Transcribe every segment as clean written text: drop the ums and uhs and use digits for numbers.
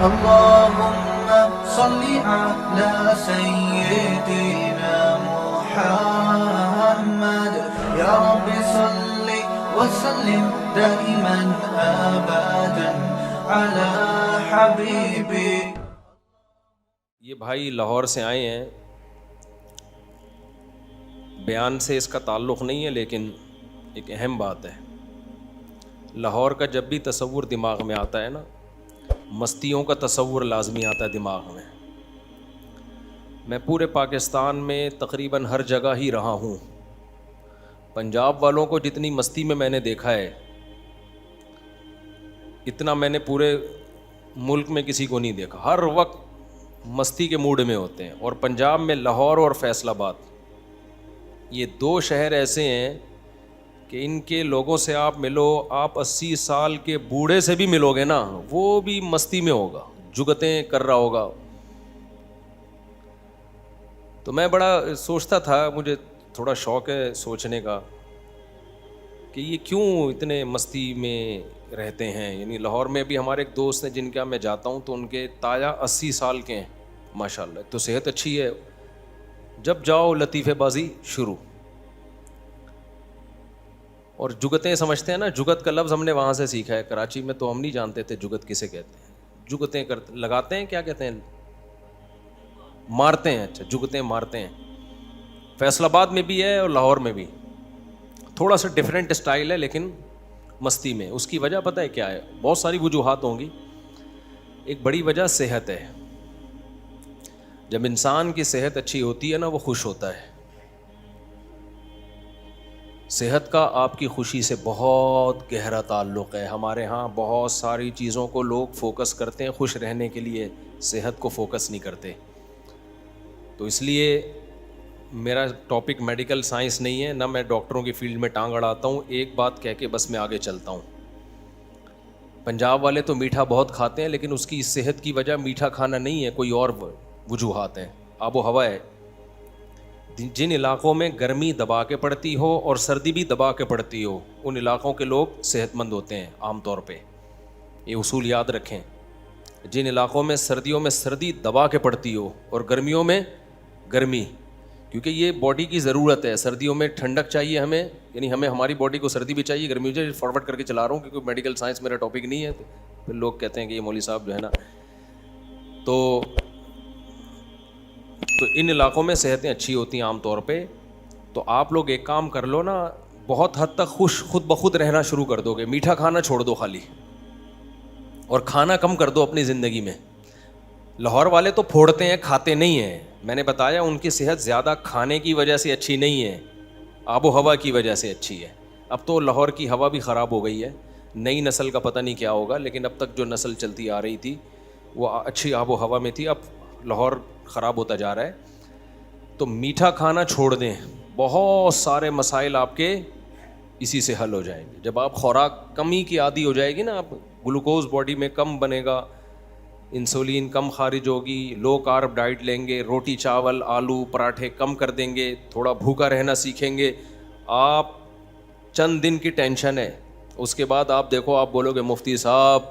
اللهم صل على سيدنا محمد يا رب صل وسلم دائما ابدا على حبيبي. یہ بھائی لاہور سے آئے ہیں، بیان سے اس کا تعلق نہیں ہے، لیکن ایک اہم بات ہے. لاہور کا جب بھی تصور دماغ میں آتا ہے نا، مستیوں کا تصور لازمی آتا ہے دماغ میں. میں پورے پاکستان میں تقریباً ہر جگہ ہی رہا ہوں. پنجاب والوں کو جتنی مستی میں نے دیکھا ہے، اتنا میں نے پورے ملک میں کسی کو نہیں دیکھا. ہر وقت مستی کے موڈ میں ہوتے ہیں. اور پنجاب میں لاہور اور فیصل آباد، یہ دو شہر ایسے ہیں کہ ان کے لوگوں سے آپ ملو، آپ 80 سال کے بوڑھے سے بھی ملو گے نا، وہ بھی مستی میں ہوگا، جگتیں کر رہا ہوگا. تو میں بڑا سوچتا تھا، مجھے تھوڑا شوق ہے سوچنے کا کہ یہ کیوں اتنے مستی میں رہتے ہیں. یعنی لاہور میں بھی ہمارے ایک دوست ہیں جن کا میں جاتا ہوں تو ان کے تایا 80 سال کے ہیں ماشاء اللہ، تو صحت اچھی ہے. جب جاؤ لطیفے بازی شروع. اور جگتیں سمجھتے ہیں نا، جگت کا لفظ ہم نے وہاں سے سیکھا ہے. کراچی میں تو ہم نہیں جانتے تھے جگت کسے کہتے ہیں. جگتیں لگاتے ہیں، کیا کہتے ہیں، مارتے ہیں. اچھا، جگتیں مارتے ہیں. فیصل آباد میں بھی ہے اور لاہور میں بھی. تھوڑا سا ڈیفرنٹ اسٹائل ہے لیکن مستی میں. اس کی وجہ پتہ ہے کیا ہے؟ بہت ساری وجوہات ہوں گی. ایک بڑی وجہ صحت ہے. جب انسان کی صحت اچھی ہوتی ہے نا، وہ خوش ہوتا ہے. صحت کا آپ کی خوشی سے بہت گہرا تعلق ہے. ہمارے ہاں بہت ساری چیزوں کو لوگ فوکس کرتے ہیں خوش رہنے کے لیے، صحت کو فوکس نہیں کرتے. تو اس لیے میرا ٹاپک میڈیکل سائنس نہیں ہے، نہ میں ڈاکٹروں کی فیلڈ میں ٹانگ اڑاتا ہوں. ایک بات کہہ کے بس میں آگے چلتا ہوں. پنجاب والے تو میٹھا بہت کھاتے ہیں، لیکن اس کی صحت کی وجہ میٹھا کھانا نہیں ہے، کوئی اور وجوہات ہیں. آب و ہوا ہے. جن علاقوں میں گرمی دبا کے پڑتی ہو اور سردی بھی دبا کے پڑتی ہو، ان علاقوں کے لوگ صحت مند ہوتے ہیں عام طور پہ. یہ اصول یاد رکھیں. جن علاقوں میں سردیوں میں سردی دبا کے پڑتی ہو اور گرمیوں میں گرمی، کیونکہ یہ باڈی کی ضرورت ہے. سردیوں میں ٹھنڈک چاہیے ہمیں، یعنی ہمیں ہماری باڈی کو سردی بھی چاہیے، گرمی بھی. فارورڈ کر کے چلا رہا ہوں کیونکہ میڈیکل سائنس میرا ٹاپک نہیں ہے. پھر لوگ کہتے ہیں کہ یہ مولوی صاحب جو ہے نا، تو ان علاقوں میں صحتیں اچھی ہوتی ہیں عام طور پہ. تو آپ لوگ ایک کام کر لو نا، بہت حد تک خوش خود بخود رہنا شروع کر دو گے. میٹھا کھانا چھوڑ دو خالی، اور کھانا کم کر دو اپنی زندگی میں. لاہور والے تو پھوڑتے ہیں، کھاتے نہیں ہیں. میں نے بتایا ان کی صحت زیادہ کھانے کی وجہ سے اچھی نہیں ہے، آب و ہوا کی وجہ سے اچھی ہے. اب تو لاہور کی ہوا بھی خراب ہو گئی ہے. نئی نسل کا پتہ نہیں کیا ہوگا، لیکن اب تک جو نسل چلتی آ رہی تھی وہ اچھی آب و ہوا میں تھی. اب لاہور خراب ہوتا جا رہا ہے. تو میٹھا کھانا چھوڑ دیں، بہت سارے مسائل آپ کے اسی سے حل ہو جائیں گے. جب آپ خوراک کمی کی عادی ہو جائے گی نا، آپ گلوکوز باڈی میں کم بنے گا، انسولین کم خارج ہوگی، لو کارب ڈائٹ لیں گے، روٹی چاول آلو پراٹھے کم کر دیں گے، تھوڑا بھوکا رہنا سیکھیں گے. آپ چند دن کی ٹینشن ہے، اس کے بعد آپ دیکھو، آپ بولو گے مفتی صاحب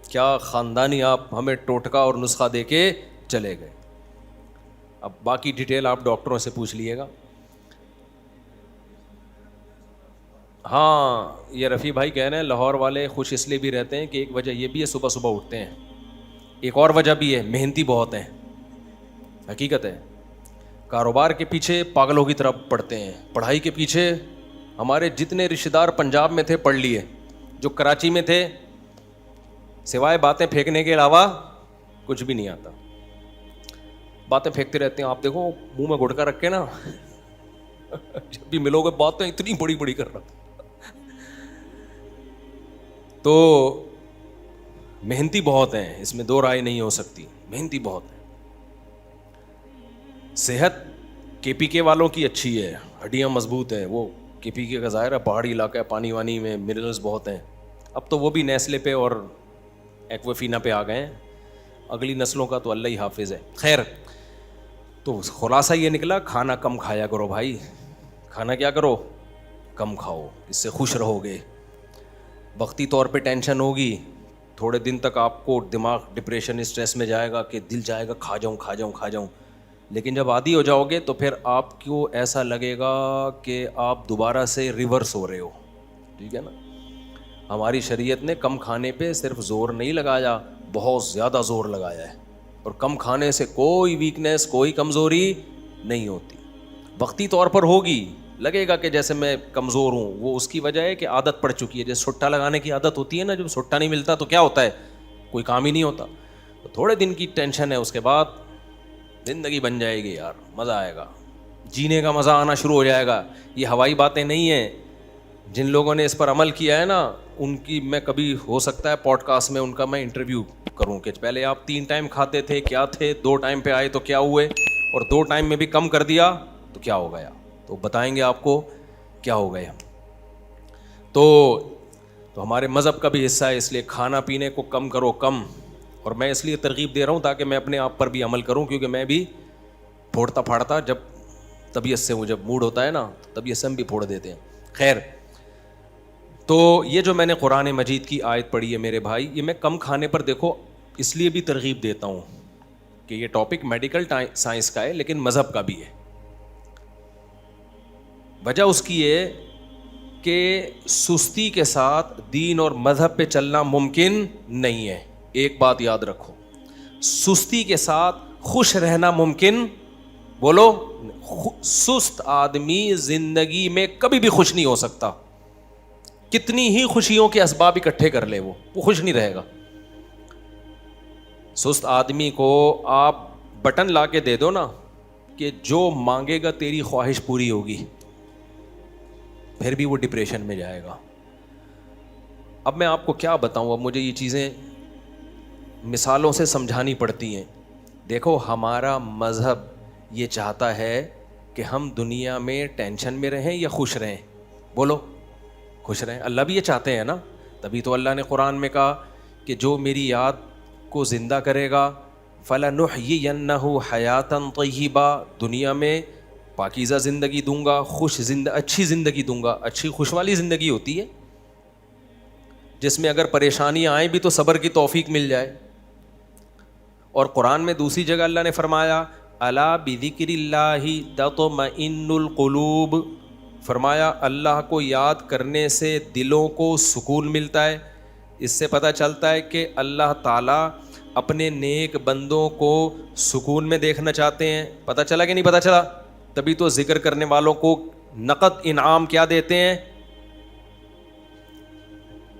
کیا خاندانی آپ ہمیں ٹوٹکا اور نسخہ دے کے چلے گئے. اب باقی ڈیٹیل آپ ڈاکٹروں سے پوچھ لیے گا. ہاں، یہ رفیع بھائی کہہ رہے ہیں لاہور والے خوش اس لیے بھی رہتے ہیں کہ ایک وجہ یہ بھی ہے، صبح صبح اٹھتے ہیں. ایک اور وجہ بھی ہے، محنتی بہت ہیں. حقیقت ہے. کاروبار کے پیچھے پاگلوں کی طرح پڑھتے ہیں، پڑھائی کے پیچھے. ہمارے جتنے رشتہ دار پنجاب میں تھے پڑھ لیے، جو کراچی میں تھے سوائے باتیں پھینکنے کے علاوہ کچھ بھی نہیں آتا. باتیں پھینکتے رہتے ہیں. آپ دیکھو منہ میں گٹکا رکھ کے نا، جب بھی ملو گے باتیں اتنی بڑی بڑی کر رہا تھا. تو محنتی بہت ہیں، اس میں دو رائے نہیں ہو سکتی. محنتی بہت ہیں. صحت کے پی کے والوں کی اچھی ہے، ہڈیاں مضبوط ہیں. وہ کے پی کے کا ظاہر ہے پہاڑی علاقہ ہے، پانی وانی میں منرلز بہت ہیں. اب تو وہ بھی نیسلے پہ اور ایکویفینا پہ آ گئے ہیں. اگلی نسلوں کا تو اللہ ہی حافظ ہے. خیر، تو خلاصہ یہ نکلا، کھانا کم کھایا کرو بھائی. کھانا کیا کرو؟ کم کھاؤ. اس سے خوش رہو گے. وقتی طور پہ ٹینشن ہوگی، تھوڑے دن تک آپ کو دماغ ڈپریشن اسٹریس میں جائے گا کہ دل چاہے گا کھا جاؤں, لیکن جب عادی ہو جاؤ گے تو پھر آپ کو ایسا لگے گا کہ آپ دوبارہ سے ریورس ہو رہے ہو. ٹھیک ہے نا. ہماری شریعت نے کم کھانے پہ صرف زور نہیں لگایا, بہت زیادہ زور لگایا ہے. اور کم کھانے سے کوئی ویکنیس, کوئی کمزوری نہیں ہوتی. وقتی طور پر ہوگی, لگے گا کہ جیسے میں کمزور ہوں, وہ اس کی وجہ ہے کہ عادت پڑ چکی ہے. جیسے سٹا لگانے کی عادت ہوتی ہے نا, جب سٹا نہیں ملتا تو کیا ہوتا ہے, کوئی کام ہی نہیں ہوتا. تو تھوڑے دن کی ٹینشن ہے, اس کے بعد زندگی بن جائے گی یار, مزہ آئے گا, جینے کا مزہ آنا شروع ہو جائے گا. یہ ہوائی باتیں نہیں ہیں. جن لوگوں نے اس پر عمل کیا ہے نا, ان کی میں کبھی ہو سکتا ہے پوڈ کاسٹ میں ان کا میں انٹرویو کروں کہ پہلے آپ 3 ٹائم کھاتے تھے, کیا تھے, 2 ٹائم پہ آئے تو کیا ہوئے, اور 2 ٹائم میں بھی کم کر دیا تو کیا ہو گیا. تو بتائیں گے آپ کو کیا ہو گیا. تو ہمارے مذہب کا بھی حصہ ہے, اس لیے کھانا پینے کو کم کرو, کم. اور میں اس لیے ترغیب دے رہا ہوں تاکہ میں اپنے آپ پر بھی عمل کروں, کیونکہ میں بھی پھوڑتا پھاڑتا جب طبیعت سے, وہ جب موڈ ہوتا ہے نا طبیعت سے ہم بھی پھوڑ دیتے ہیں. خیر, تو یہ جو میں نے قرآن مجید کی آیت پڑھی ہے میرے بھائی, یہ میں کم کھانے پر دیکھو اس لیے بھی ترغیب دیتا ہوں کہ یہ ٹاپک میڈیکل سائنس کا ہے لیکن مذہب کا بھی ہے. وجہ اس کی ہے کہ سستی کے ساتھ دین اور مذہب پہ چلنا ممکن نہیں ہے. ایک بات یاد رکھو, سستی کے ساتھ خوش رہنا ممکن, بولو, سست آدمی زندگی میں کبھی بھی خوش نہیں ہو سکتا. کتنی ہی خوشیوں کے اسباب اکٹھے کر لے وہ خوش نہیں رہے گا. سست آدمی کو آپ بٹن لا کے دے دو نا کہ جو مانگے گا تیری خواہش پوری ہوگی, پھر بھی وہ ڈپریشن میں جائے گا. اب میں آپ کو کیا بتاؤں, اب مجھے یہ چیزیں مثالوں سے سمجھانی پڑتی ہیں. دیکھو, ہمارا مذہب یہ چاہتا ہے کہ ہم دنیا میں ٹینشن میں رہیں یا خوش رہیں, بولو, خوش رہیں. اللہ بھی یہ چاہتے ہیں نا, تبھی تو اللہ نے قرآن میں کہا کہ جو میری یاد کو زندہ کرے گا فَلَنُحْيِيَنَّهُ حَيَاتًا طَيِّبًا, دنیا میں پاکیزہ زندگی دوں گا, اچھی زندگی دوں گا. اچھی خوش والی زندگی ہوتی ہے جس میں اگر پریشانیاں آئیں بھی تو صبر کی توفیق مل جائے. اور قرآن میں دوسری جگہ اللہ نے فرمایا الا بذکر اللہ تطمئن القلوب, فرمایا اللہ کو یاد کرنے سے دلوں کو سکون ملتا ہے. اس سے پتہ چلتا ہے کہ اللہ تعالیٰ اپنے نیک بندوں کو سکون میں دیکھنا چاہتے ہیں. پتہ چلا کہ نہیں پتہ چلا؟ تبھی تو ذکر کرنے والوں کو نقد انعام کیا دیتے ہیں,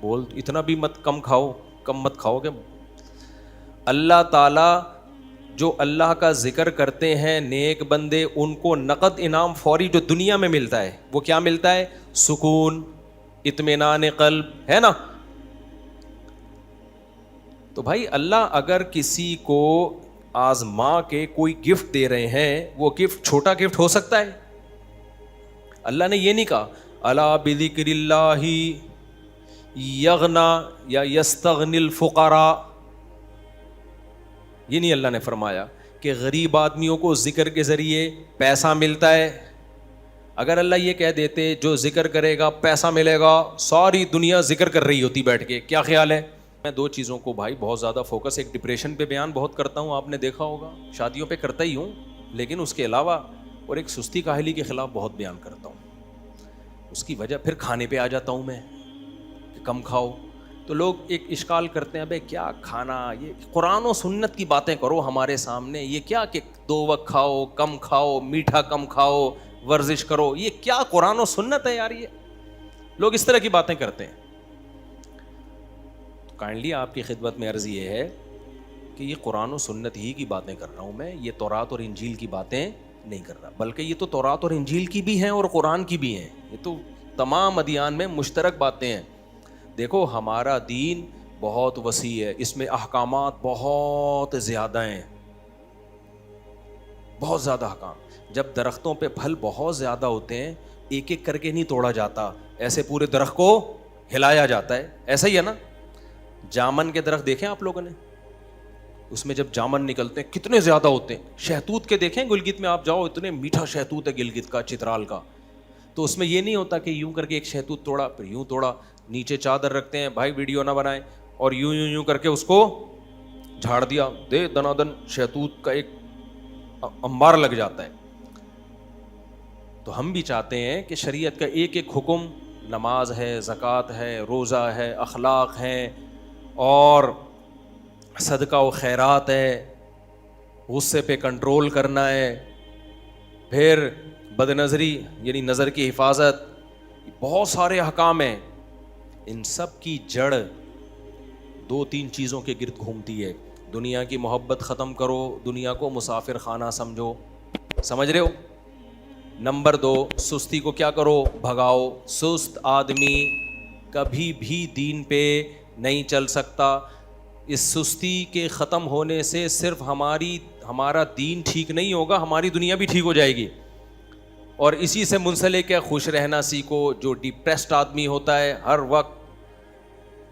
بول اتنا بھی مت کم مت کھاؤ کہ اللہ تعالیٰ جو اللہ کا ذکر کرتے ہیں نیک بندے, ان کو نقد انعام فوری جو دنیا میں ملتا ہے وہ کیا ملتا ہے؟ سکون, اطمینان قلب, ہے نا. تو بھائی اللہ اگر کسی کو آزما کے کوئی گفٹ دے رہے ہیں, وہ گفٹ چھوٹا گفٹ ہو سکتا ہے؟ اللہ نے یہ نہیں کہا الا بذکر اللہ یغنا یا یستغنی الفقراء, یہ نہیں اللہ نے فرمایا کہ غریب آدمیوں کو ذکر کے ذریعے پیسہ ملتا ہے. اگر اللہ یہ کہہ دیتے جو ذکر کرے گا پیسہ ملے گا, ساری دنیا ذکر کر رہی ہوتی بیٹھ کے, کیا خیال ہے؟ میں 2 چیزوں کو بھائی بہت زیادہ فوکس, ایک ڈپریشن پہ بیان بہت کرتا ہوں, آپ نے دیکھا ہوگا, شادیوں پہ کرتا ہی ہوں, لیکن اس کے علاوہ اور ایک سستی کاہلی کے خلاف بہت بیان کرتا ہوں. اس کی وجہ پھر کھانے پہ آ جاتا ہوں میں کہ کم کھاؤ. تو لوگ ایک اشکال کرتے ہیں, بھائی کیا کھانا, یہ قرآن و سنت کی باتیں کرو ہمارے سامنے, یہ کیا کہ 2 وقت کھاؤ, کم کھاؤ, میٹھا کم کھاؤ, ورزش کرو, یہ کیا قرآن و سنت ہے یار؟ یہ لوگ اس طرح کی باتیں کرتے ہیں. کائنڈلی آپ کی خدمت میں عرض یہ ہے کہ یہ قرآن و سنت ہی کی باتیں کر رہا ہوں میں, یہ تورات اور انجیل کی باتیں نہیں کر رہا, بلکہ یہ تو تورات اور انجیل کی بھی ہیں اور قرآن کی بھی ہیں, یہ تو تمام ادیان میں مشترک باتیں ہیں. دیکھو ہمارا دین بہت وسیع ہے, اس میں احکامات بہت زیادہ ہیں, بہت زیادہ احکام. جب درختوں پہ پھل بہت زیادہ ہوتے ہیں, ایک ایک کر کے نہیں توڑا جاتا, ایسے پورے درخت کو ہلایا جاتا ہے. ایسا ہی ہے نا, جامن کے درخت دیکھیں آپ لوگوں نے, اس میں جب جامن نکلتے ہیں کتنے زیادہ ہوتے ہیں. شہتوت کے دیکھیں, گلگت میں آپ جاؤ, اتنے میٹھا شہتوت ہے گلگت کا, چترال کا. تو اس میں یہ نہیں ہوتا کہ یوں کر کے ایک شہتوت توڑا پھر یوں توڑا, نیچے چادر رکھتے ہیں, بھائی ویڈیو نہ بنائیں, اور یوں یوں یوں کر کے اس کو جھاڑ دیا، دے دنادن شہتوت کا ایک انبار لگ جاتا ہے. تو ہم بھی چاہتے ہیں کہ شریعت کا ایک ایک حکم، نماز ہے، زکوٰۃ ہے، روزہ ہے، اخلاق ہیں، اور صدقہ و خیرات ہے، غصے پہ کنٹرول کرنا ہے، پھر بد نظری یعنی نظر کی حفاظت، بہت سارے احکام ہیں. ان سب کی جڑ 2-3 چیزوں کے گرد گھومتی ہے. دنیا کی محبت ختم کرو، دنیا کو مسافر خانہ سمجھو، سمجھ رہے ہو؟ نمبر 2، سستی کو کیا کرو؟ بھگاؤ. سست آدمی کبھی بھی دین پہ نہیں چل سکتا. اس سستی کے ختم ہونے سے صرف ہمارا دین ٹھیک نہیں ہوگا، ہماری دنیا بھی ٹھیک ہو جائے گی. اور اسی سے منسلک ہے خوش رہنا سیکھو. جو ڈپریسڈ آدمی ہوتا ہے، ہر وقت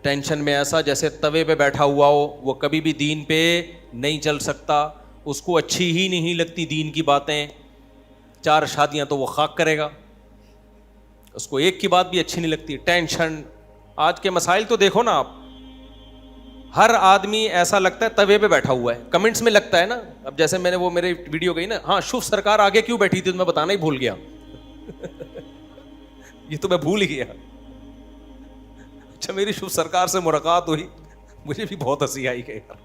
ٹینشن میں ایسا جیسے توے پہ بیٹھا ہوا ہو، وہ کبھی بھی دین پہ نہیں چل سکتا. اس کو اچھی ہی نہیں لگتی دین کی باتیں. 4 شادیاں تو وہ خاک کرے گا، اس کو ایک کی بات بھی اچھی نہیں لگتی. ٹینشن. آج کے مسائل تو دیکھو نا آپ، ہر آدمی ایسا لگتا ہے توے پہ بیٹھا ہوا ہے. کمنٹس میں لگتا ہے نا. اب جیسے میں نے وہ میرے ویڈیو گئی نا، ہاں شوف سرکار آگے کیوں بیٹھی تھی، تو میں بتانا ہی بھول گیا. یہ تو میں بھول ہی گیا. اچھا میری شوف سرکار سے ملاقات ہوئی، مجھے بھی بہت ہنسی آئی کہ یار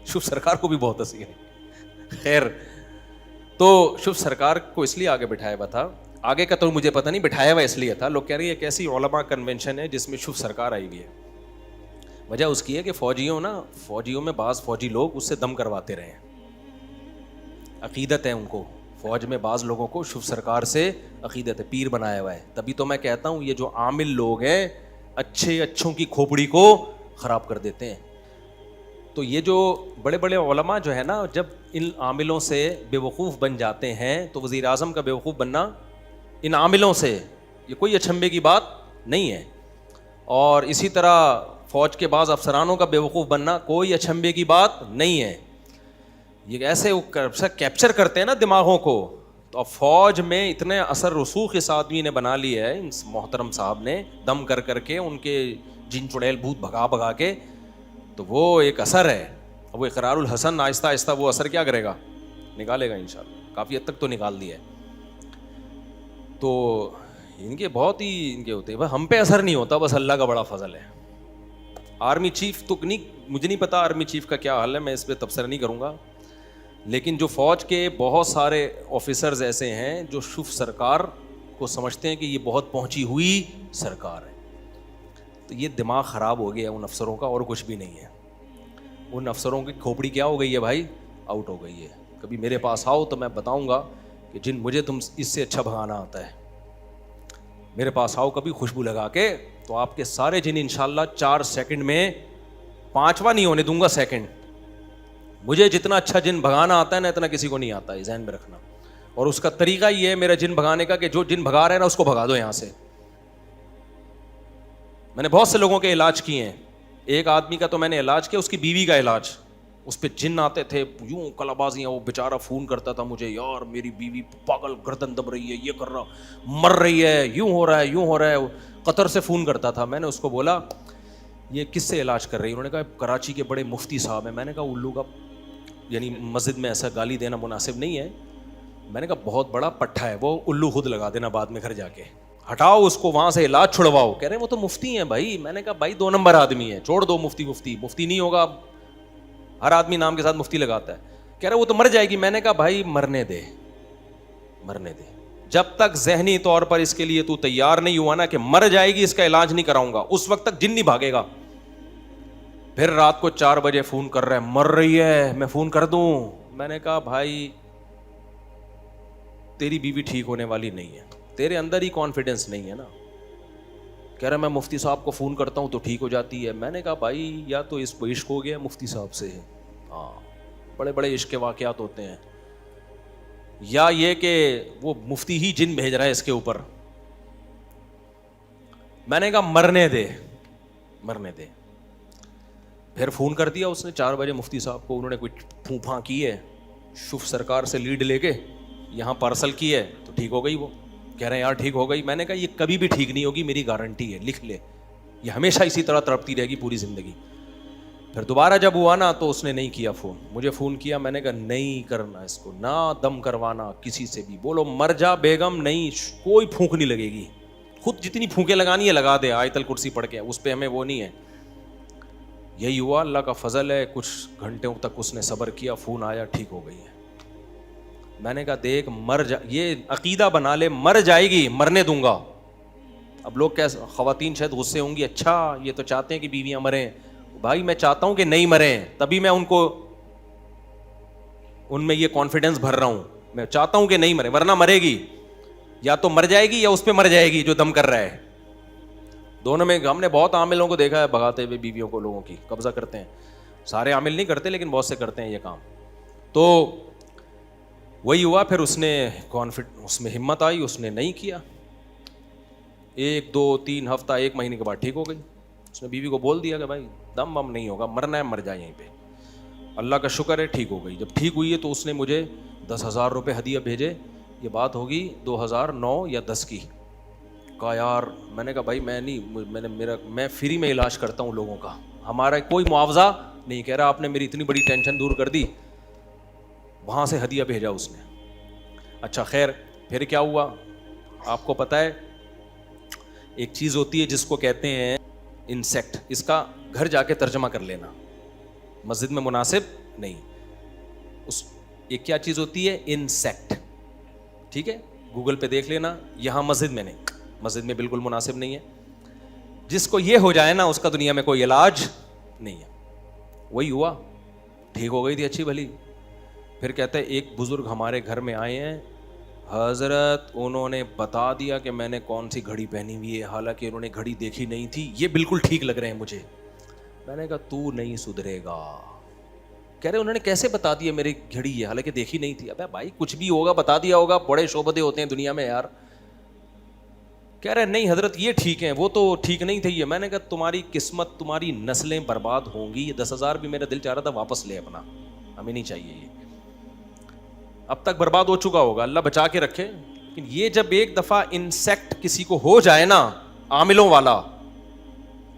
شوف سرکار کو بھی بہت ہنسی آئی. خیر، تو شوف سرکار کو اس لیے آگے بٹھایا ہوا تھا، آگے کا تو مجھے پتہ نہیں، بٹھایا ہوا اس لیے تھا. لوگ کہہ رہے ہیں ایک ایسی علماء کنونشن ہے جس میں شوف سرکار آئی ہوئی ہے. وجہ اس کی ہے کہ فوجیوں میں بعض فوجی لوگ اس سے دم کرواتے رہے ہیں. عقیدت ہے ان کو، فوج میں بعض لوگوں کو شوف سرکار سے عقیدت ہے، پیر بنایا ہوا ہے. تبھی تو میں کہتا ہوں یہ جو عامل لوگ ہیں اچھوں کی کھوپڑی کو خراب کر دیتے ہیں. تو یہ جو بڑے بڑے علماء جو ہے نا، جب ان عاملوں سے بے وقوف بن جاتے ہیں، تو وزیر اعظم کا بے وقوف بننا ان عاملوں سے یہ کوئی اچھمبے کی بات نہیں ہے. اور اسی طرح فوج کے بعض افسرانوں کا بے وقوف بننا کوئی اچھمبے کی بات نہیں ہے. یہ ایسے کیپچر کرتے ہیں نا دماغوں کو. تو اب فوج میں اتنے اثر رسوخ اس آدمی نے بنا لی ہے، اس محترم صاحب نے، دم کر کے ان کے جن چڑیل بھوت بھگا کے، تو وہ ایک اثر ہے. وہ اقرار الحسن آہستہ آہستہ وہ اثر کیا کرے گا، نکالے گا انشاءاللہ. کافی حد تک تو نکال دیا ہے. تو ان کے بہت ہی ان کے ہوتے ہیں، ہم پہ اثر نہیں ہوتا، بس اللہ کا بڑا فضل ہے. آرمی چیف تو مجھے نہیں پتا آرمی چیف کا کیا حال ہے، میں اس پہ تبصرہ نہیں کروں گا. لیکن جو فوج کے بہت سارے آفیسرز ایسے ہیں جو شوف سرکار کو سمجھتے ہیں کہ یہ بہت پہنچی ہوئی سرکار ہے. تو یہ دماغ خراب ہو گیا ان افسروں کا، اور کچھ بھی نہیں ہے. ان افسروں کی کھوپڑی کیا ہو گئی ہے بھائی، آؤٹ ہو گئی ہے. کبھی میرے پاس آؤ تو میں بتاؤں گا کہ جن مجھے تم اس سے اچھا بھگانا آتا ہے. میرے پاس آؤ کبھی خوشبو لگا کے، تو آپ کے سارے جن انشاءاللہ 4 سیکنڈ میں 5واں نہیں ہونے دوں گا سیکنڈ. مجھے جتنا اچھا جن بھگانا آتا ہے نا، اتنا کسی کو نہیں آتا ہے، ذہن میں رکھنا. اور اس کا طریقہ یہ ہے میرا جن بھگانے کا کہ جو جن بھگا رہے ہیں نا اس کو بھگا دو یہاں سے. میں نے بہت سے لوگوں کے علاج کیے ہیں. ایک آدمی کا تو میں نے علاج کیا، اس کی بیوی کا علاج. اس پہ جن آتے تھے یوں کلابازیاں، وہ بیچارہ فون کرتا تھا مجھے، یار میری بیوی پاگل گردن دب رہی ہے، یہ کر رہا، مر رہی ہے، یوں ہو رہا ہے. قطر سے فون کرتا تھا. میں نے اس کو بولا یہ کس سے علاج کر رہی ہے؟ انہوں نے کہا کراچی کے بڑے مفتی صاحب ہیں. میں نے کہا الو کا یعنی مسجد میں ایسا گالی دینا مناسب نہیں ہے. میں نے کہا بہت بڑا پٹھا ہے وہ، الو خود لگا دینا بعد میں گھر جا کے، ہٹاؤ اس کو وہاں سے، علاج چھڑواؤ. کہہ رہے ہیں وہ تو مفتی ہیں بھائی. میں نے کہا بھائی 2 نمبر آدمی ہے، چھوڑ دو مفتی نہیں ہوگا. ہر آدمی نام کے ساتھ مفتی لگاتا ہے. کہہ رہے وہ تو مر جائے گی. میں نے کہا بھائی مرنے دے. جب تک ذہنی طور پر اس کے لیے تو تیار نہیں ہوا نا کہ مر جائے گی، اس کا علاج نہیں کراؤں گا، اس وقت تک جن نہیں بھاگے گا. پھر رات کو 4 بجے فون کر رہا ہے، مر رہی ہے، میں فون کر دوں. میں نے کہا بھائی تیری بیوی ٹھیک ہونے والی نہیں ہے، تیرے اندر ہی کانفیڈنس نہیں ہے نا. کہہ رہا میں مفتی صاحب کو فون کرتا ہوں تو ٹھیک ہو جاتی ہے. میں نے کہا بھائی یا تو اس کو عشق ہو گیا مفتی صاحب سے، ہاں بڑے بڑے عشق کے واقعات ہوتے ہیں، یا یہ کہ وہ مفتی ہی جن بھیج رہا ہے اس کے اوپر. میں نے کہا مرنے دے. پھر فون کر دیا اس نے 4 بجے مفتی صاحب کو. انہوں نے کچھ پھونپھاں کی ہے، شوف سرکار سے لیڈ لے کے یہاں پارسل کی ہے تو ٹھیک ہو گئی. وہ کہہ رہے ہیں یار ٹھیک ہو گئی. میں نے کہا یہ کبھی بھی ٹھیک نہیں ہوگی، میری گارنٹی ہے، لکھ لے. یہ ہمیشہ اسی طرح تڑپتی رہے گی پوری زندگی. پھر دوبارہ جب ہوا نا تو اس نے نہیں کیا فون, مجھے فون کیا, میں نے کہا نہیں کرنا اس کو, نہ دم کروانا کسی سے بھی, بولو مر جا بیگم, نہیں کوئی پھونک نہیں لگے گی, خود جتنی پھونکیں لگانی ہے لگا دے آیت الکرسی پڑھ کے, اس پہ ہمیں وہ نہیں ہے. یہی ہوا, اللہ کا فضل ہے, کچھ گھنٹوں تک اس نے صبر کیا, فون آیا, ٹھیک ہو گئی ہے. میں نے کہا دیکھ مر جا, یہ عقیدہ بنا لے, مر جائے گی, مرنے دوں گا. اب لوگ کیا, خواتین شاید غصے ہوں گی, اچھا یہ تو چاہتے ہیں کہ بیویاں مریں. بھائی میں چاہتا ہوں کہ نہیں مریں, تبھی میں ان میں یہ کانفیڈنس بھر رہا ہوں. میں چاہتا ہوں کہ نہیں مرے, ورنہ مرے گی, یا تو مر جائے گی یا اس پہ مر جائے گی جو دم کر رہا ہے. دونوں میں ہم نے بہت عاملوں کو دیکھا ہے بھگاتے ہوئے بیویوں کو, لوگوں کی قبضہ کرتے ہیں. سارے عامل نہیں کرتے لیکن بہت سے کرتے ہیں یہ کام. تو وہی ہوا, پھر اس نے اس میں ہمت آئی, اس نے نہیں کیا. 1 2 3 ہفتہ 1 مہینے کے بعد ٹھیک ہو گئی. اس نے بیوی کو بول دیا کہ بھائی دم بم نہیں ہوگا, مرنا ہے مر جائے یہیں پہ. اللہ کا شکر ہے ٹھیک ہو گئی. جب ٹھیک ہوئی ہے تو اس نے مجھے 10,000 روپے ہدیہ بھیجے. یہ بات ہوگی 2009 یا 10 کی. کہا یار, میں نے کہا بھائی میں فری میں علاج کرتا ہوں لوگوں کا, ہمارا کوئی معاوضہ نہیں. کہہ رہا آپ نے میری اتنی بڑی ٹینشن دور کر دی. وہاں سے ہدیہ بھیجا اس نے. اچھا خیر, پھر کیا ہوا آپ کو پتہ ہے, ایک چیز ہوتی ہے جس کو کہتے ہیں انسیکٹ. اس کا گھر جا کے ترجمہ کر لینا, مسجد میں مناسب نہیں. ایک کیا چیز ہوتی ہے, انسیکٹ. ٹھیک ہے, گوگل پہ دیکھ لینا. یہاں مسجد میں نہیں, مسجد میں بالکل مناسب نہیں ہے. جس کو یہ ہو جائے نا اس کا دنیا میں کوئی علاج نہیں ہے. وہی ہوا, ٹھیک ہو گئی تھی اچھی بھلی. پھر کہتے ہیں ایک بزرگ ہمارے گھر میں آئے ہیں, حضرت انہوں نے بتا دیا کہ میں نے کون سی گھڑی پہنی ہوئی ہے, حالانکہ انہوں نے گھڑی دیکھی نہیں تھی, یہ بالکل ٹھیک لگ رہے ہیں مجھے. میں نے کہا تو نہیں سدھرے گا. کہہ رہے انہوں نے کیسے بتا دیا میری گھڑی ہے, حالانکہ دیکھی نہیں تھی. ابے بھائی کچھ بھی ہوگا بتا دیا ہوگا, بڑے شعبدے ہوتے ہیں دنیا میں یار. کہہ رہے نہیں حضرت یہ ٹھیک ہیں, وہ تو ٹھیک نہیں تھے یہ. میں نے کہا تمہاری قسمت, تمہاری نسلیں برباد ہوں گی. یہ 10,000 بھی میرا دل چاہ رہا تھا واپس لے اپنا, ہمیں نہیں چاہیے یہ, اب تک برباد ہو چکا ہوگا, اللہ بچا کے رکھے. لیکن یہ جب ایک دفعہ انسیکٹ کسی کو ہو جائے نا, عاملوں والا,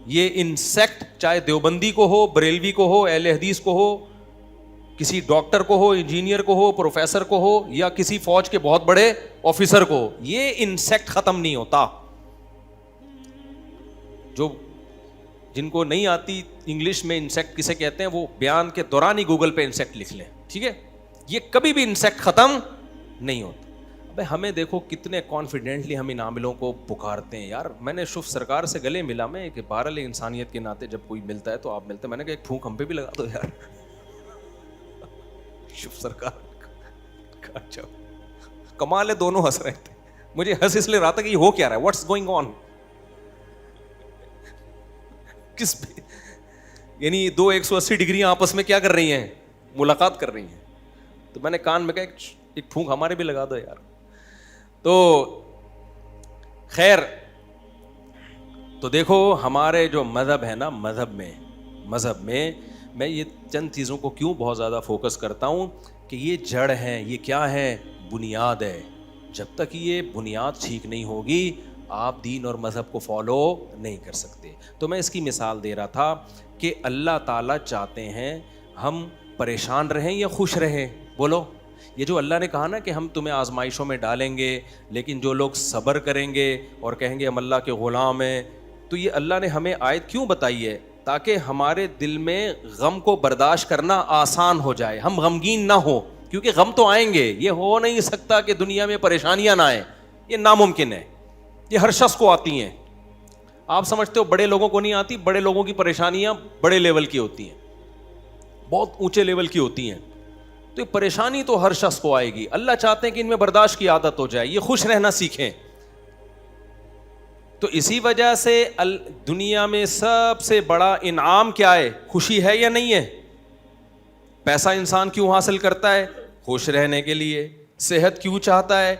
یہ انسیکٹ چاہے دیوبندی کو ہو, بریلوی کو ہو, اہل حدیث کو ہو, کسی ڈاکٹر کو ہو, انجینئر کو ہو, پروفیسر کو ہو, یا کسی فوج کے بہت بڑے آفیسر کو ہو, یہ انسیکٹ ختم نہیں ہوتا. جن کو نہیں آتی انگلش میں انسیکٹ کسے کہتے ہیں, وہ بیان کے دوران ہی گوگل پہ انسیکٹ لکھ لیں, ٹھیک ہے. یہ کبھی بھی انسیکٹ ختم نہیں ہوتا. ابے ہمیں دیکھو کتنے کانفیڈنٹلی ہم ان عاملوں کو پکارتے ہیں یار. میں نے شوف سرکار سے گلے ملا میں کہ بہرحال انسانیت کے ناطے جب کوئی ملتا ہے تو آپ ملتے ہیں. میں نے کہا ایک پھونک ہم پہ بھی لگا دو یار. شوف سرکار اچھا کمال ہے, دونوں ہنس رہے تھے. مجھے ہنس اس لیے رہا تھا کہ یہ ہو کیا رہا ہے, واٹس گوئنگ آن, کس پہ, یعنی 2 180 ڈگریاں آپس میں کیا کر رہی ہیں, ملاقات کر رہی ہیں. تو میں نے کان میں کہا ایک پھونک ہمارے بھی لگا دو یار. تو خیر, تو دیکھو ہمارے جو مذہب ہے نا, مذہب میں میں یہ چند چیزوں کو کیوں بہت زیادہ فوکس کرتا ہوں کہ یہ جڑ ہے, یہ کیا ہے, بنیاد ہے. جب تک یہ بنیاد ٹھیک نہیں ہوگی آپ دین اور مذہب کو فالو نہیں کر سکتے. تو میں اس کی مثال دے رہا تھا کہ اللہ تعالیٰ چاہتے ہیں ہم پریشان رہیں یا خوش رہیں. بولو, یہ جو اللہ نے کہا نا کہ ہم تمہیں آزمائشوں میں ڈالیں گے, لیکن جو لوگ صبر کریں گے اور کہیں گے ہم اللہ کے غلام ہیں, تو یہ اللہ نے ہمیں آیت کیوں بتائی ہے, تاکہ ہمارے دل میں غم کو برداشت کرنا آسان ہو جائے, ہم غمگین نہ ہوں. کیونکہ غم تو آئیں گے, یہ ہو نہیں سکتا کہ دنیا میں پریشانیاں نہ آئیں, یہ ناممکن ہے. یہ ہر شخص کو آتی ہیں. آپ سمجھتے ہو بڑے لوگوں کو نہیں آتی, بڑے لوگوں کی پریشانیاں بڑے لیول کی ہوتی ہیں, بہت اونچے لیول کی ہوتی ہیں. تو یہ پریشانی تو ہر شخص کو آئے گی. اللہ چاہتے ہیں کہ ان میں برداشت کی عادت ہو جائے, یہ خوش رہنا سیکھیں. تو اسی وجہ سے دنیا میں سب سے بڑا انعام کیا ہے, خوشی ہے یا نہیں ہے. پیسہ انسان کیوں حاصل کرتا ہے, خوش رہنے کے لیے. صحت کیوں چاہتا ہے,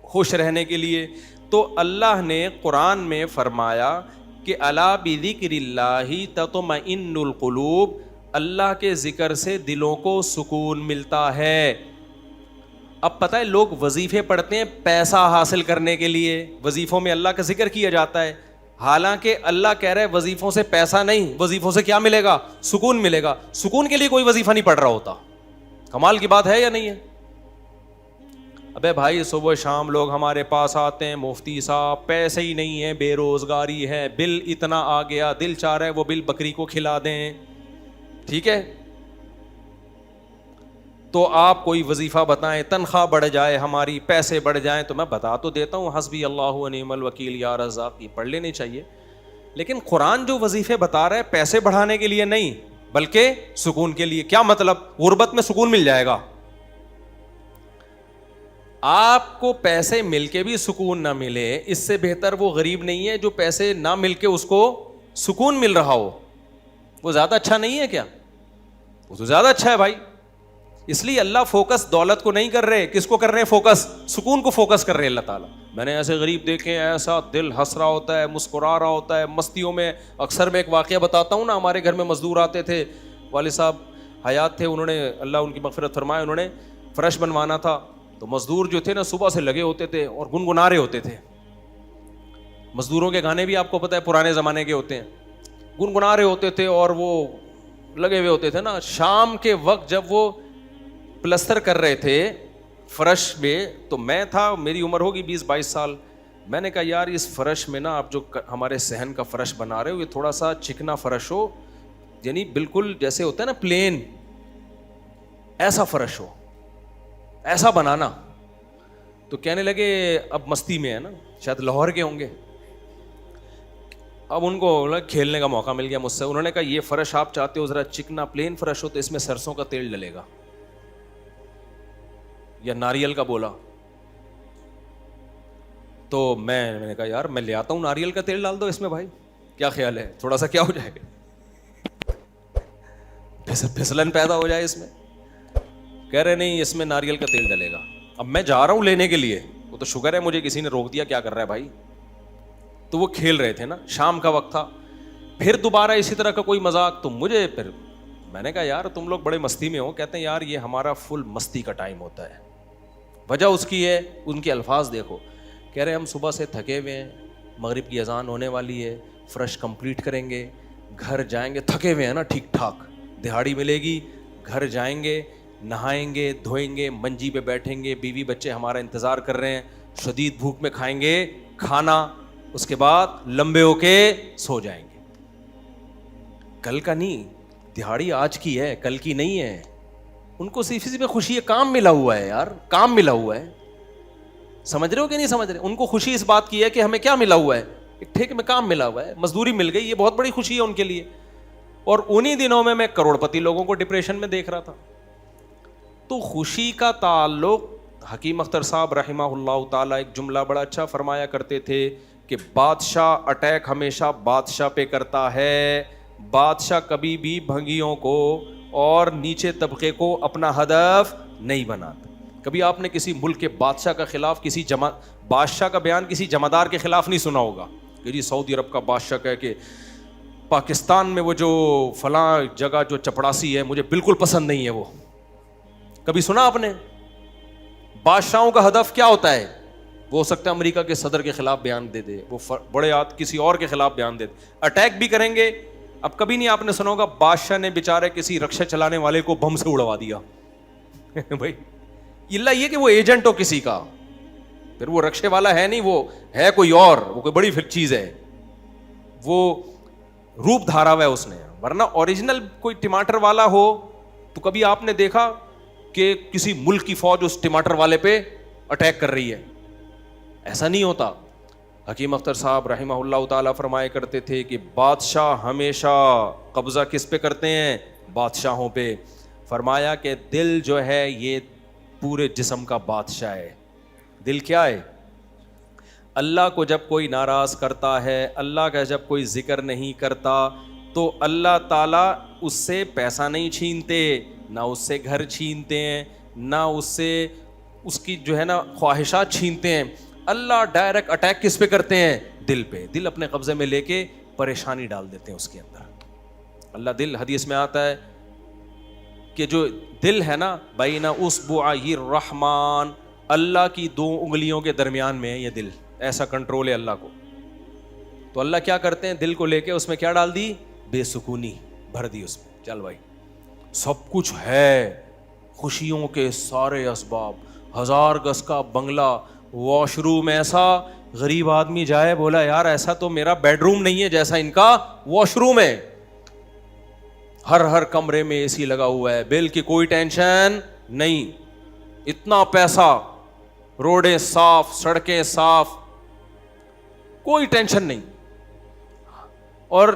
خوش رہنے کے لیے. تو اللہ نے قرآن میں فرمایا کہ الا بذکر اللہ تطمئن القلوب, اللہ کے ذکر سے دلوں کو سکون ملتا ہے. اب پتہ ہے لوگ وظیفے پڑھتے ہیں پیسہ حاصل کرنے کے لیے, وظیفوں میں اللہ کا ذکر کیا جاتا ہے, حالانکہ اللہ کہہ رہے وظیفوں سے پیسہ نہیں, وظیفوں سے کیا ملے گا؟ سکون ملے گا. سکون کے لیے کوئی وظیفہ نہیں پڑھ رہا ہوتا. کمال کی بات ہے یا نہیں ہے؟ ابے بھائی صبح شام لوگ ہمارے پاس آتے ہیں, مفتی صاحب پیسے ہی نہیں ہیں, بے روزگاری ہے, بل اتنا آ گیا, دل چاہ رہا ہے وہ بل بکری کو کھلا دیں. ٹھیک ہے, تو آپ کوئی وظیفہ بتائیں, تنخواہ بڑھ جائے ہماری, پیسے بڑھ جائیں. تو میں بتا تو دیتا ہوں, حسبی اللہ و نعم الوکیل یا رزاق, یہ پڑھ لینی چاہیے. لیکن قرآن جو وظیفے بتا رہا ہے پیسے بڑھانے کے لیے نہیں بلکہ سکون کے لیے. کیا مطلب؟ غربت میں سکون مل جائے گا. آپ کو پیسے مل کے بھی سکون نہ ملے, اس سے بہتر وہ غریب نہیں ہے جو پیسے نہ مل کے اس کو سکون مل رہا ہو. وہ زیادہ اچھا نہیں ہے کیا؟ وہ تو زیادہ اچھا ہے بھائی. اس لیے اللہ فوکس دولت کو نہیں کر رہے, کس کو کر رہے ہیں فوکس؟ سکون کو فوکس کر رہے ہیں اللہ تعالیٰ. میں نے ایسے غریب دیکھے, ایسا دل ہنس رہا ہوتا ہے, مسکرا رہا ہوتا ہے مستیوں میں. اکثر میں ایک واقعہ بتاتا ہوں نا, ہمارے گھر میں مزدور آتے تھے, والد صاحب حیات تھے, انہوں نے اللہ ان کی مغفرت فرمائے, انہوں نے فرش بنوانا تھا. تو مزدور جو تھے نا صبح سے لگے ہوتے تھے اور گنگنا رہے ہوتے تھے. مزدوروں کے گانے بھی آپ کو پتہ ہے پرانے زمانے کے ہوتے ہیں, گنگنا رہے ہوتے تھے اور وہ لگے ہوئے ہوتے تھے نا. شام کے وقت جب وہ پلستر کر رہے تھے فرش میں, تو میں تھا, میری عمر ہوگی 20-22 سال. میں نے کہا یار اس فرش میں نا آپ جو ہمارے صحن کا فرش بنا رہے ہو یہ تھوڑا سا چکنا فرش ہو, یعنی بالکل جیسے ہوتا ہے نا پلین, ایسا فرش ہو, ایسا بنانا. تو کہنے لگے, اب مستی میں ہے نا, شاید لاہور کے ہوں گے, اب ان کو کھیلنے کا موقع مل گیا مجھ سے. انہوں نے کہا یہ فرش آپ چاہتے ہو ذرا چکنا پلین فرش ہو تو اس میں سرسوں کا تیل ڈلے گا یا ناریل کا. بولا تو میں نے کہا یار میں لے آتا ہوں ناریل کا تیل ڈال دو اس میں بھائی, کیا خیال ہے, تھوڑا سا کیا ہو جائے گا, پھسلن پیدا ہو جائے اس میں. کہہ رہے نہیں اس میں ناریل کا تیل ڈلے گا. اب میں جا رہا ہوں لینے کے لیے, وہ تو شکر ہے مجھے کسی نے روک دیا, کیا کر رہا ہے بھائی. تو وہ کھیل رہے تھے نا, شام کا وقت تھا. پھر دوبارہ اسی طرح کا کوئی مذاق, تو مجھے پھر میں نے کہا یار تم لوگ بڑے مستی میں ہو. کہتے ہیں یار یہ ہمارا فل مستی کا ٹائم ہوتا ہے. وجہ اس کی ہے, ان کے الفاظ دیکھو. کہہ رہے ہم صبح سے تھکے ہوئے ہیں, مغرب کی اذان ہونے والی ہے, فرش کمپلیٹ کریں گے, گھر جائیں گے, تھکے ہوئے ہیں نا ٹھیک ٹھاک, دہاڑی ملے گی, گھر جائیں گے, نہائیں گے, دھوئیں گے, منجی پہ بیٹھیں گے, بیوی بچے ہمارا انتظار کر رہے ہیں, شدید بھوک میں کھائیں گے کھانا, اس کے بعد لمبے ہو کے سو جائیں گے. کل کا نہیں, دہاڑی آج کی ہے, کل کی نہیں ہے. ان کو صرف اسی میں خوشی ہے, کام ملا ہوا ہے یار, کام ملا ہوا ہے. سمجھ رہے ہو کہ نہیں سمجھ رہے؟ ان کو خوشی اس بات کی ہے کہ ہمیں کیا ملا ہوا ہے, ایک ٹھیک میں کام ملا ہوا ہے, مزدوری مل گئی, یہ بہت بڑی خوشی ہے ان کے لیے. اور انہی دنوں میں کروڑ پتی لوگوں کو ڈپریشن میں دیکھ رہا تھا. تو خوشی کا تعلق, حکیم اختر صاحب رحمہ اللہ تعالیٰ ایک جملہ بڑا اچھا فرمایا کرتے تھے کہ بادشاہ اٹیک ہمیشہ بادشاہ پہ کرتا ہے, بادشاہ کبھی بھی بھنگیوں کو اور نیچے طبقے کو اپنا ہدف نہیں بناتا. کبھی آپ نے کسی ملک کے بادشاہ کا خلاف, کسی بادشاہ کا بیان کسی جمعدار کے خلاف نہیں سنا ہوگا کہ جی سعودی عرب کا بادشاہ کہے کہ پاکستان میں وہ جو فلاں جگہ جو چپڑاسی ہے مجھے بالکل پسند نہیں ہے. وہ کبھی سنا آپ نے؟ بادشاہوں کا ہدف کیا ہوتا ہے؟ وہ ہو سکتا ہے امریکہ کے صدر کے خلاف بیان دے دے, وہ بڑے کسی اور کے خلاف بیان دے دے, اٹیک بھی کریں گے. اب کبھی نہیں آپ نے سنا ہوگا بادشاہ نے بیچارے کسی رکشہ چلانے والے کو بم سے اڑوا دیا بھائی اللہ یہ کہ وہ ایجنٹ ہو کسی کا, پھر وہ رکشے والا ہے نہیں, وہ ہے کوئی اور, وہ کوئی بڑی چیز ہے, وہ روپ دھارا ہوا ہے اس نے. ورنہ اوریجنل کوئی ٹماٹر والا ہو تو کبھی آپ نے دیکھا کہ کسی ملک کی فوج اس ٹماٹر والے پہ اٹیک کر رہی ہے؟ ایسا نہیں ہوتا. حکیم اختر صاحب رحمہ اللہ تعالیٰ فرمایا کرتے تھے کہ بادشاہ ہمیشہ قبضہ کس پہ کرتے ہیں؟ بادشاہوں پہ. فرمایا کہ دل جو ہے یہ پورے جسم کا بادشاہ ہے. دل کیا ہے؟ اللہ کو جب کوئی ناراض کرتا ہے, اللہ کا جب کوئی ذکر نہیں کرتا تو اللہ تعالیٰ اس سے پیسہ نہیں چھینتے, نہ اس سے گھر چھینتے ہیں, نہ اس سے اس کی جو ہے نا خواہشات چھینتے ہیں. اللہ ڈائریکٹ اٹیک کس پہ کرتے ہیں؟ دل پہ. دل اپنے قبضے میں لے کے پریشانی ڈال دیتے ہیں اس کے اندر. اللہ دل, حدیث میں آتا ہے کہ جو دل ہے نا بین اصبعی الرحمن, اللہ کی 2 انگلیوں کے درمیان میں ہے یہ دل, ایسا کنٹرول ہے اللہ کو. تو اللہ کیا کرتے ہیں, دل کو لے کے اس میں کیا ڈال دی, بے سکونی بھر دی اس میں. چل بھائی سب کچھ ہے, خوشیوں کے سارے اسباب, 1000 گز کا بنگلہ, واش روم ایسا, غریب آدمی جائے بولا یار ایسا تو میرا بیڈ روم نہیں ہے جیسا ان کا واش روم ہے, ہر کمرے میں اے سی لگا ہوا ہے, بل کی کوئی ٹینشن نہیں, اتنا پیسہ, روڈیں صاف, سڑکیں صاف, کوئی ٹینشن نہیں. اور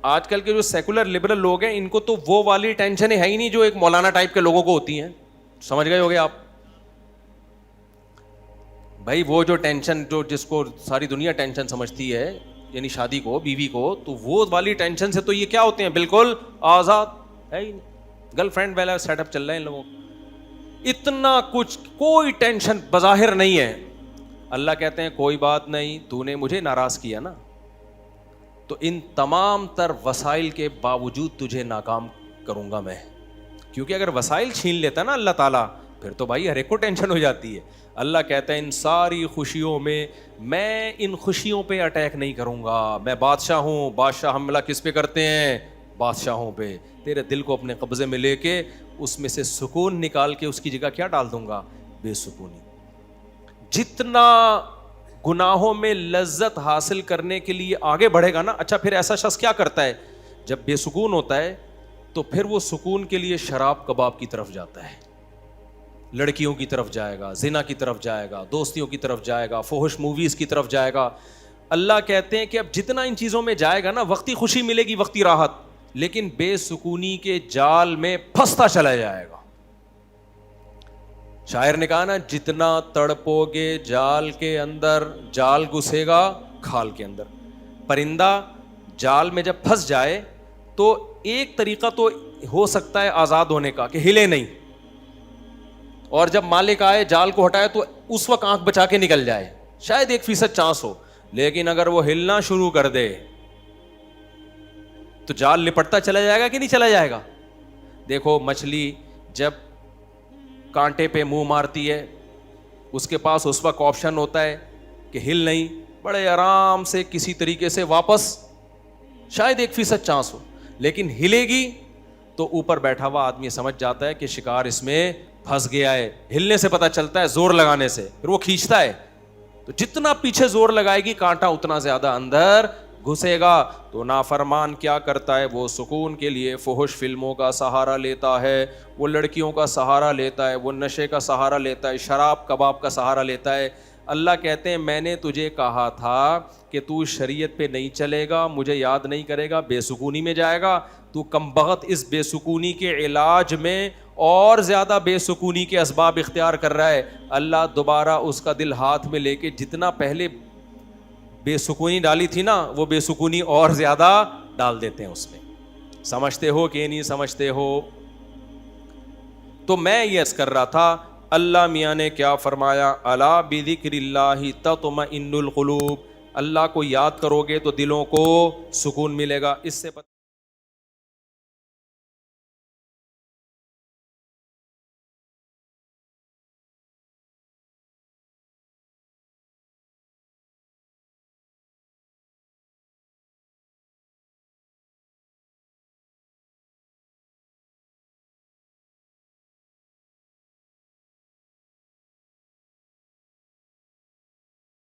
آج کل کے جو سیکولر لبرل لوگ ہیں ان کو تو وہ والی ٹینشن ہے ہی نہیں جو ایک مولانا ٹائپ کے لوگوں کو ہوتی ہیں. سمجھ گئے ہوگے آپ بھائی, وہ جو ٹینشن جو جس کو ساری دنیا ٹینشن سمجھتی ہے, یعنی شادی کو, بیوی کو, تو وہ والی ٹینشن سے تو یہ کیا ہوتے ہیں, بالکل آزاد ہے ہی نہیں. گرل فرینڈ والا سیٹ اپ چل رہا ہے ان لوگوں, اتنا کچھ, کوئی ٹینشن بظاہر نہیں ہے. اللہ کہتے ہیں کوئی بات نہیں, تو نے مجھے ناراض کیا نا, تو ان تمام تر وسائل کے باوجود تجھے ناکام کروں گا میں. کیونکہ اگر وسائل چھین لیتا نا اللہ تعالیٰ, پھر تو بھائی ہر ایک کو ٹینشن ہو جاتی ہے. اللہ کہتا ہے ان ساری خوشیوں میں ان خوشیوں پہ اٹیک نہیں کروں گا, میں بادشاہ ہوں. بادشاہ حملہ کس پہ کرتے ہیں, بادشاہوں پہ. تیرے دل کو اپنے قبضے میں لے کے اس میں سے سکون نکال کے اس کی جگہ کیا ڈال دوں گا, بے سکونی. جتنا گناہوں میں لذت حاصل کرنے کے لیے آگے بڑھے گا نا, اچھا پھر ایسا شخص کیا کرتا ہے جب بے سکون ہوتا ہے, تو پھر وہ سکون کے لیے شراب کباب کی طرف جاتا ہے, لڑکیوں کی طرف جائے گا, زنا کی طرف جائے گا, دوستیوں کی طرف جائے گا, فحش موویز کی طرف جائے گا. اللہ کہتے ہیں کہ اب جتنا ان چیزوں میں جائے گا نا, وقتی خوشی ملے گی, وقتی راحت, لیکن بے سکونی کے جال میں پھنستا چلا جائے گا. شاعر نے کہا نا, جتنا تڑپو گے جال کے اندر, جال گھسے گا کھال کے اندر. پرندہ جال میں جب پھنس جائے تو ایک طریقہ تو ہو سکتا ہے آزاد ہونے کا کہ ہلے نہیں, اور جب مالک آئے جال کو ہٹائے تو اس وقت آنکھ بچا کے نکل جائے, شاید 1% چانس ہو. لیکن اگر وہ ہلنا شروع کر دے تو جال لپٹتا چلا جائے گا کہ نہیں چلا جائے گا. دیکھو مچھلی جب کانٹے پہ منہ مارتی ہے, اس کے پاس اس وقت آپشن ہوتا ہے کہ ہل نہیں, بڑے آرام سے کسی طریقے سے واپس, شاید 1% چانس ہو, لیکن ہلے گی تو اوپر بیٹھا ہوا آدمی سمجھ جاتا ہے کہ شکار اس میں پھنس گیا ہے. ہلنے سے پتہ چلتا ہے, زور لگانے سے, پھر وہ کھینچتا ہے. تو جتنا پیچھے زور لگائے گی کانٹا اتنا زیادہ اندر گھسے گا. تو نافرمان کیا کرتا ہے, وہ سکون کے لیے فحش فلموں کا سہارا لیتا ہے, وہ لڑکیوں کا سہارا لیتا ہے, وہ نشے کا سہارا لیتا ہے, شراب کباب کا سہارا لیتا ہے. اللہ کہتے ہیں میں نے تجھے کہا تھا کہ تو شریعت پہ نہیں چلے گا, مجھے یاد نہیں کرے گا, بے سکونی میں جائے گا. تو کمبخت اس بے سکونی کے علاج میں اور زیادہ بے سکونی کے اسباب اختیار کر رہا ہے. اللہ دوبارہ اس کا دل ہاتھ میں لے کے جتنا پہلے بے سکونی ڈالی تھی نا, وہ بے سکونی اور زیادہ ڈال دیتے ہیں اس میں. سمجھتے ہو کہ نہیں سمجھتے ہو؟ تو میں یہ عرض کر رہا تھا, اللہ میاں نے کیا فرمایا, الا بذکر اللہ تطمئن القلوب, اللہ کو یاد کرو گے تو دلوں کو سکون ملے گا. اس سے